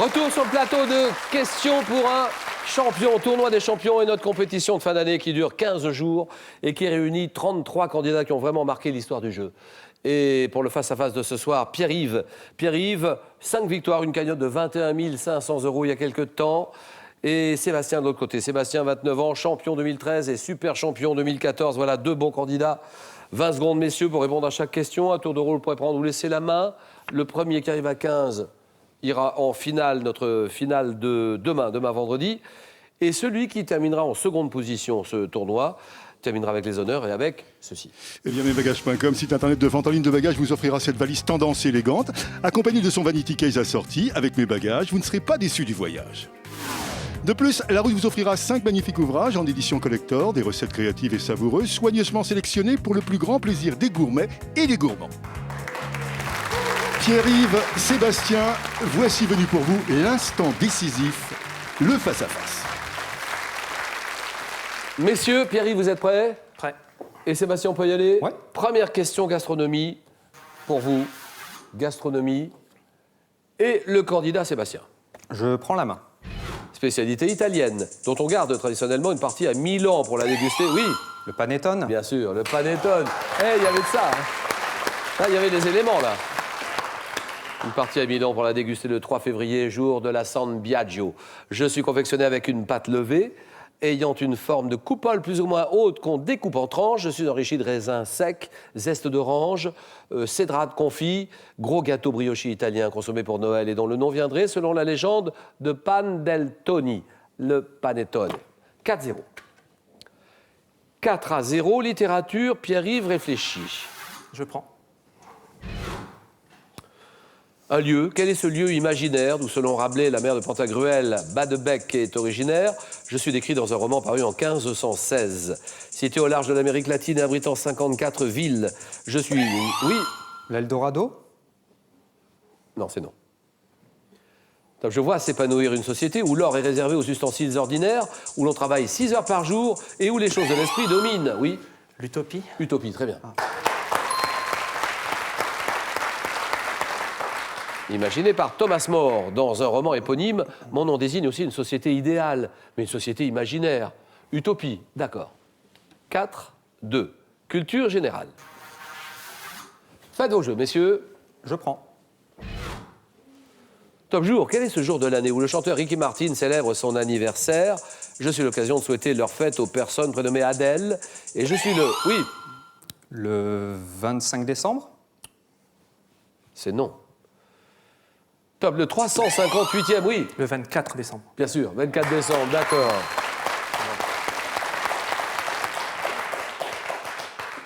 Retour sur le plateau de questions pour un champion, tournoi des champions et notre compétition de fin d'année qui dure 15 jours et qui réunit 33 candidats qui ont vraiment marqué l'histoire du jeu. Et pour le face-à-face de ce soir, Pierre-Yves. Pierre-Yves, 5 victoires, une cagnotte de 21 500 € il y a quelques temps. Et Sébastien de l'autre côté. Sébastien, 29 ans, champion 2013 et super champion 2014. Voilà, deux bons candidats. 20 secondes, messieurs, pour répondre à chaque question. À tour de rôle, vous pourrez prendre ou laisser la main. Le premier qui arrive à 15 ira en finale, notre finale de demain vendredi. Et celui qui terminera en seconde position ce tournoi terminera avec les honneurs et avec ceci. Eh bien, mesbagages.com, site internet de vente en ligne de bagages, vous offrira cette valise tendance et élégante, accompagnée de son vanity case assorti. Avec mes bagages, vous ne serez pas déçus du voyage. De plus, la route vous offrira 5 magnifiques ouvrages en édition collector, des recettes créatives et savoureuses, soigneusement sélectionnées pour le plus grand plaisir des gourmets et des gourmands. Pierre-Yves, Sébastien, voici venu pour vous l'instant décisif, le face-à-face. Messieurs, Pierre-Yves, vous êtes prêts? Prêt. Et Sébastien, on peut y aller? Ouais. Première question gastronomie pour vous. Gastronomie. Et le candidat Sébastien. Je prends la main. Spécialité italienne, dont on garde traditionnellement une partie à Milan pour la déguster. Oui, Le panettone. bien sûr, le panettone. Eh, il y avait de ça. Hein. Il y avait des éléments, là. Une partie à Milan pour la déguster le 3 février, jour de la San Biagio. Je suis confectionné avec une pâte levée, ayant une forme de coupole plus ou moins haute qu'on découpe en tranches. Je suis enrichi de raisins secs, zeste d'orange, cédrate confit, gros gâteau brioché italien consommé pour Noël et dont le nom viendrait, selon la légende, de Pan del Toni, le panettone. 4-0. 4-0, littérature, Pierre-Yves réfléchit. Je prends. Un lieu, quel est ce lieu imaginaire d'où, selon Rabelais, la mère de Pantagruel, Badebec, est originaire? Je suis décrit dans un roman paru en 1516. Situé au large de l'Amérique latine et abritant 54 villes, je suis... Oui? L'Eldorado. Non, c'est non. Donc, je vois s'épanouir une société où l'or est réservé aux ustensiles ordinaires, où l'on travaille 6 heures par jour et où les choses de l'esprit dominent. Oui? L'Utopie. Utopie, très bien. Imaginé par Thomas More dans un roman éponyme, mon nom désigne aussi une société idéale, mais une société imaginaire. Utopie, d'accord. 4-2. Culture générale. Faites vos jeux, messieurs. Je prends. Top jour, quel est ce jour de l'année où le chanteur Ricky Martin célèbre son anniversaire? Je suis l'occasion de souhaiter leur fête aux personnes prénommées Adèle. Et je suis le... Oui, Le 25 décembre. c'est non. Top, le 358e, oui. Le 24 décembre. Bien sûr, 24 décembre, d'accord.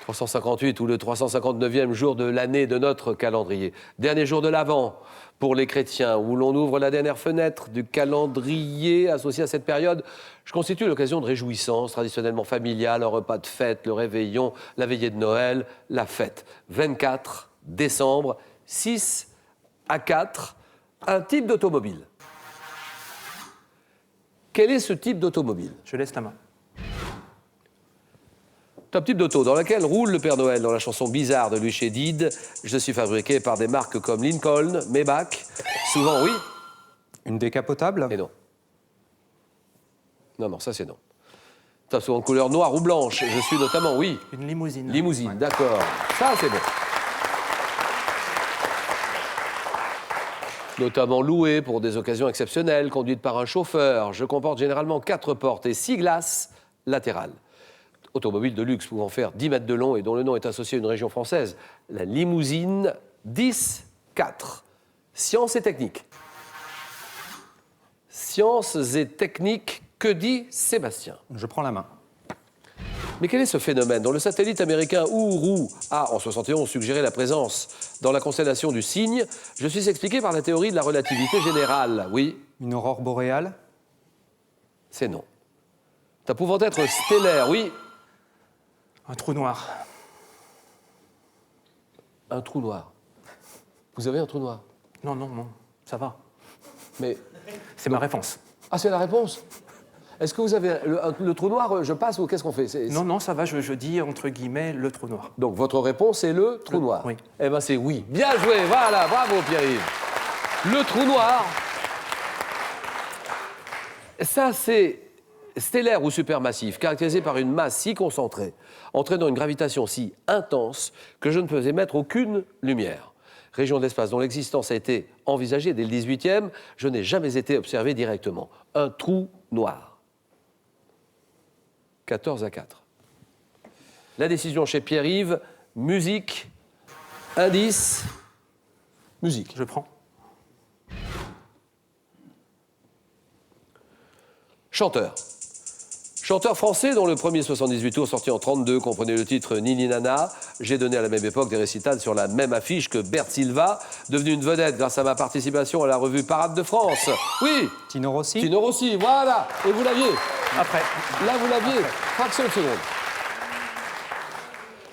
358 ou le 359e jour de l'année de notre calendrier. Dernier jour de l'Avent pour les chrétiens, où l'on ouvre la dernière fenêtre du calendrier associé à cette période. Je constitue l'occasion de réjouissance traditionnellement familiale, un repas de fête, le réveillon, la veillée de Noël, la fête. 24 décembre, 6-4, un type d'automobile. Quel est ce type d'automobile? Je laisse la main. Top type d'auto dans laquelle roule le Père Noël dans la chanson bizarre de Louis Chédid. Je suis fabriqué par des marques comme Lincoln, Maybach. Souvent, oui. Une décapotable. Et non. Non, ça c'est non. Top souvent de couleur noire ou blanche. Je suis notamment, oui. Une limousine. Limousine, Ouais. d'accord. Ça c'est bon. Notamment louée pour des occasions exceptionnelles, conduite par un chauffeur. Je comporte généralement 4 portes et 6 glaces latérales. Automobile de luxe pouvant faire 10 mètres de long et dont le nom est associé à une région française. La limousine 10-4. Sciences et techniques. Sciences et techniques, que dit Sébastien? Je prends la main. Mais quel est ce phénomène dont le satellite américain Ouru a, en 71, suggéré la présence dans la constellation du Cygne? Je suis expliqué par la théorie de la relativité générale. Oui, Une aurore boréale. c'est non. Ça pouvant être stellaire, oui. Un trou noir. Un trou noir. Vous avez un trou noir? Non, ça va. Mais... C'est ma réponse. Ah, c'est la réponse? Est-ce que vous avez le trou noir, je passe ou qu'est-ce qu'on fait? Non, ça va, je dis entre guillemets le trou noir. Donc votre réponse est le trou noir? Oui. Eh bien c'est oui. Bien joué, voilà, bravo Pierre-Yves. Le trou noir Ça, c'est stellaire ou supermassif, caractérisé par une masse si concentrée, entraînant une gravitation si intense que je ne peux émettre aucune lumière. Région de l'espace dont l'existence a été envisagée dès le 18e, je n'ai jamais été observé directement. Un trou noir. 14-4. La décision chez Pierre-Yves, musique, indice, musique. Je prends. Chanteur. Chanteur français dont le premier 78 tours sorti en 32 comprenait le titre Nini Nana. J'ai donné à la même époque des récitals sur la même affiche que Bert Silva, devenu une vedette grâce à ma participation à la revue Parade de France. Oui, Tino Rossi. Tino Rossi, voilà. Et vous l'aviez. Après. Là, vous l'aviez. Fraction de seconde.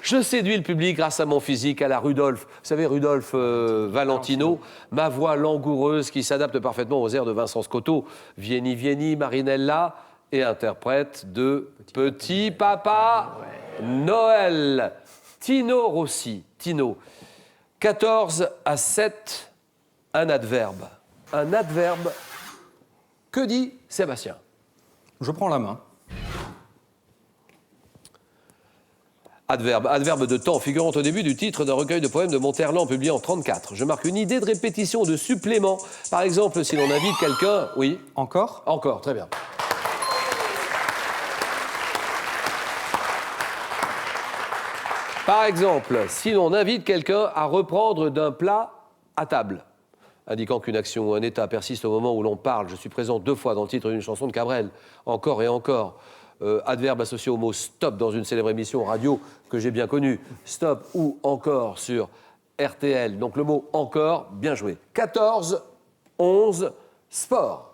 Je séduis le public grâce à mon physique, à la Rudolph. Vous savez, Rudolph Valentino, ma voix langoureuse qui s'adapte parfaitement aux airs de Vincent Scotto, Vieni Vieni, Marinella, et interprète de Petit Papa Noël. Tino Rossi. Tino. 14-7, un adverbe. Un adverbe. Que dit Sébastien? Je prends la main. Adverbe. Adverbe de temps, figurant au début du titre d'un recueil de poèmes de Monterland publié en 34. Je marque une idée de répétition, de supplément. Par exemple, si l'on invite quelqu'un... Oui. Encore? Encore, très bien. Par exemple, si l'on invite quelqu'un à reprendre d'un plat à table, indiquant qu'une action ou un état persiste au moment où l'on parle. Je suis présent 2 fois dans le titre d'une chanson de Cabrel. Encore et encore. Adverbe associé au mot stop dans une célèbre émission radio que j'ai bien connue. Stop ou encore sur RTL. Donc le mot encore, bien joué. 14-11, sport.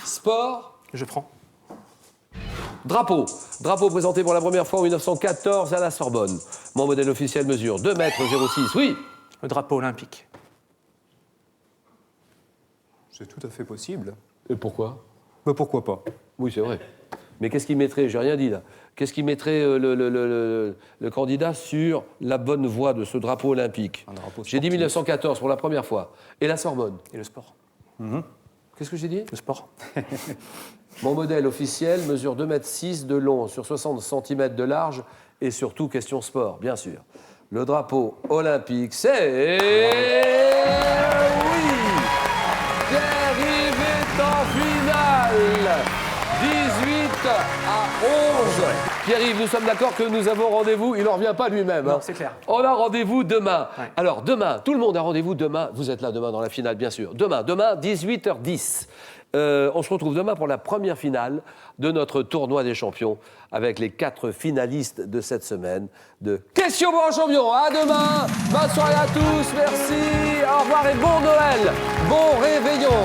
Sport. Je prends. Drapeau. Drapeau présenté pour la première fois en 1914 à la Sorbonne. Mon modèle officiel mesure 2 mètres 06. Oui. Le drapeau olympique. C'est tout à fait possible. Et pourquoi? Mais pourquoi pas? Oui, c'est vrai. Mais qu'est-ce qu'il mettrait? J'ai rien dit là. Qu'est-ce qu'il mettrait le candidat sur la bonne voie de ce drapeau olympique? Un drapeau J'ai dit sportif. 1914 pour la première fois. Et la Sorbonne. Et le sport. Qu'est-ce que j'ai dit? Le sport. Mon modèle officiel mesure 2,6 m de long sur 60 cm de large et surtout question sport, bien sûr. Le drapeau olympique, c'est... Oui! Pierre-Yves est en finale 18-11. Pierre-Yves, nous sommes d'accord que nous avons rendez-vous, il n'en revient pas lui-même. Non, hein. c'est clair. On a rendez-vous demain. Ouais. Alors, demain, tout le monde a rendez-vous demain. Vous êtes là demain dans la finale, bien sûr. Demain, 18h10. On se retrouve demain pour la première finale de notre tournoi des champions avec les 4 finalistes de cette semaine de Question pour un champion. À demain. Bonne soirée à tous. Merci. Au revoir et bon Noël. Bon réveillon.